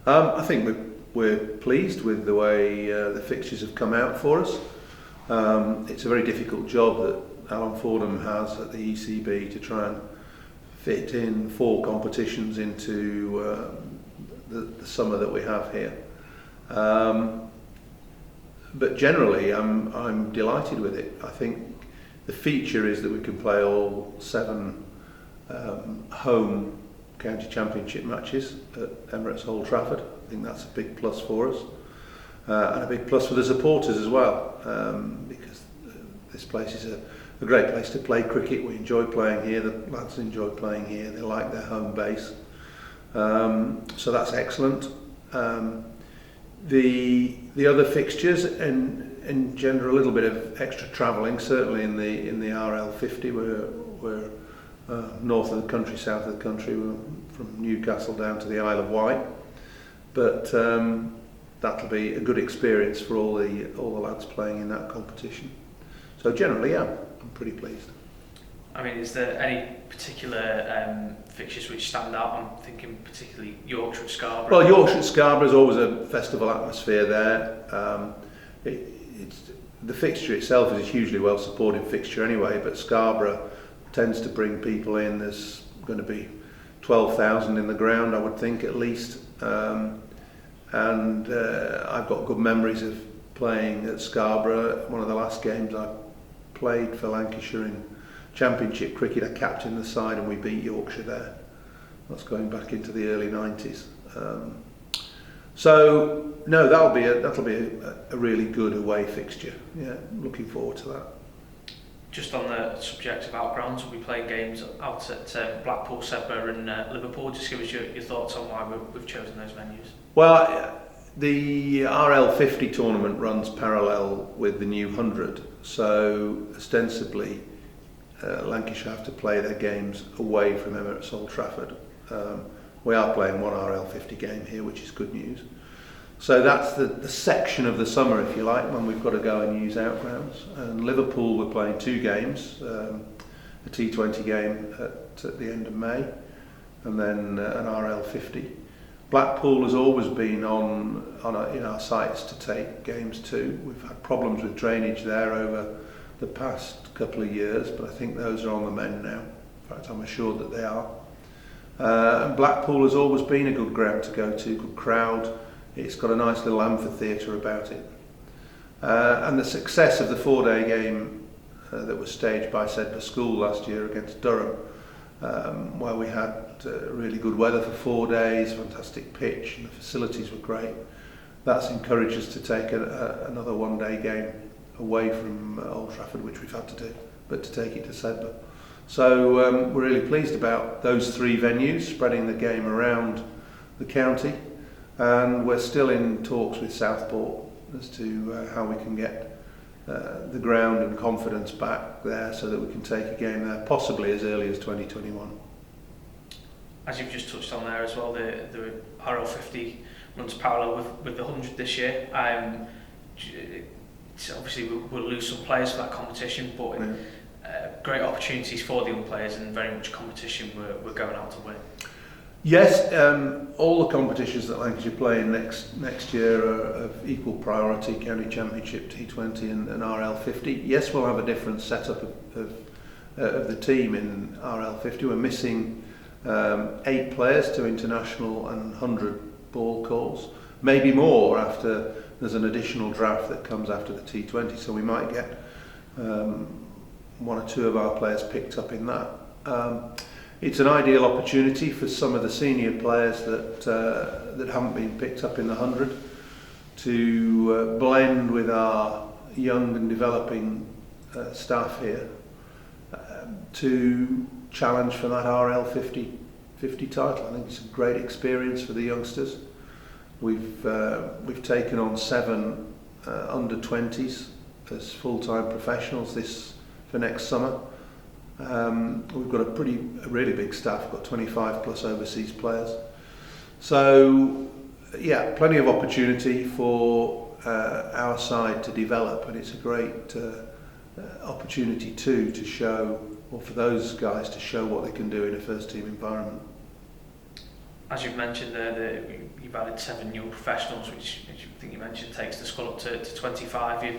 I think we're pleased with the way the fixtures have come out for us. It's a very difficult job that Alan Fordham has at the ECB to try and fit in 4 competitions into the summer that we have here. But generally, I'm delighted with it. I think the feature is that we can play all 7 home county championship matches at Emirates Old Trafford. I think that's a big plus for us, and a big plus for the supporters as well, because this place is a great place to play cricket. We enjoy playing here, the lads enjoy playing here, they like their home base, so that's excellent. The other fixtures, in general, a little bit of extra travelling, certainly in the RL50. We're north of the country, south of the country. We're from Newcastle down to the Isle of Wight, but that'll be a good experience for all the lads playing in that competition. So generally, yeah, I'm pretty pleased. I mean, is there any particular fixtures which stand out? I'm thinking particularly Yorkshire at Scarborough. Well, Yorkshire at Scarborough is always a festival atmosphere there. The fixture itself is a hugely well supported fixture anyway, but Scarborough tends to bring people in. There's going to be 12,000 in the ground, I would think, at least. And I've got good memories of playing at Scarborough. One of the last games I played for Lancashire in Championship cricket, I captained the side and we beat Yorkshire there. That's going back into the early 90s. So no, that'll be a really good away fixture. Yeah, looking forward to that. Just on the subject of outgrounds, we'll be playing games out at Blackpool, Scarborough and Liverpool. Just give us your thoughts on why we've chosen those venues. Well, the RL50 tournament runs parallel with the new 100, so ostensibly Lancashire have to play their games away from Emirates Old Trafford. We are playing one RL50 game here, which is good news. So that's the section of the summer, if you like, when we've got to go and use outgrounds. And Liverpool, we're playing 2 games, a T20 game at the end of May, and then an RL50. Blackpool has always been in our sights to take games too. We've had problems with drainage there over the past couple of years, but I think those are on the mend now. In fact, I'm assured that they are. And Blackpool has always been a good ground to go to, good crowd. It's got a nice little amphitheatre about it. And the success of the 4-day game that was staged by Sedbergh School last year against Durham, where we had really good weather for 4 days, fantastic pitch, and the facilities were great. That's encouraged us to take another 1-day game away from Old Trafford, which we've had to do, but to take it to Sedbergh. So we're really pleased about those 3 venues, spreading the game around the county, and we're still in talks with Southport as to how we can get the ground and confidence back there so that we can take a game there possibly as early as 2021. As you've just touched on there as well, the RL50 runs parallel with the 100 this year. Obviously we'll lose some players for that competition, but great opportunities for the young players and very much competition we're going out to win. Yes, all the competitions that Lancashire play in next year are of equal priority: County Championship, T20 and RL50. Yes, we'll have a different setup of the team in RL50. We're missing 8 players to international and 100 ball calls, maybe more after there's an additional draft that comes after the T20, so we might get 1 or 2 of our players picked up in that. It's an ideal opportunity for some of the senior players that haven't been picked up in the 100 to blend with our young and developing staff here to challenge for that RL50 title. I think it's a great experience for the youngsters. We've taken on 7 under 20s as full-time professionals for next summer. We've got a really big staff. We've got 25 plus overseas players. So yeah, plenty of opportunity for our side to develop, and it's a great opportunity too to show, or for those guys to show what they can do in a first team environment. as you've mentioned there, you've added 7 young professionals, which I think you mentioned takes the squad up to 25. You're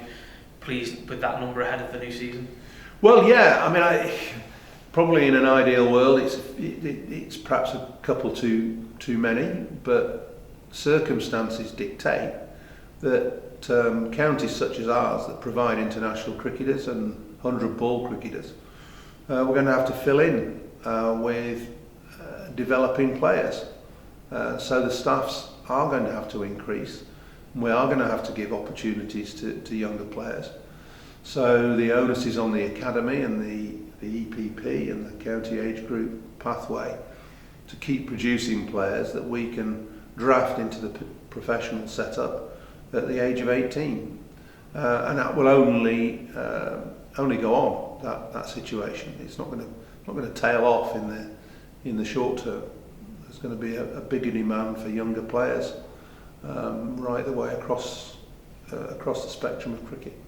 pleased with that number ahead of the new season? Well, yeah. I mean, probably in an ideal world, it's perhaps a couple too many, but circumstances dictate that counties such as ours that provide international cricketers and 100-ball cricketers, we're going to have to fill in with developing players. So the staffs are going to have to increase. We are going to have to give opportunities to younger players. So the onus is on the academy and the EPP and the county age group pathway to keep producing players that we can draft into the professional setup at the age of 18. And that will only go on, that situation. It's not going to tail off in the short term. There's going to be a bigger demand for younger players right the way across the spectrum of cricket.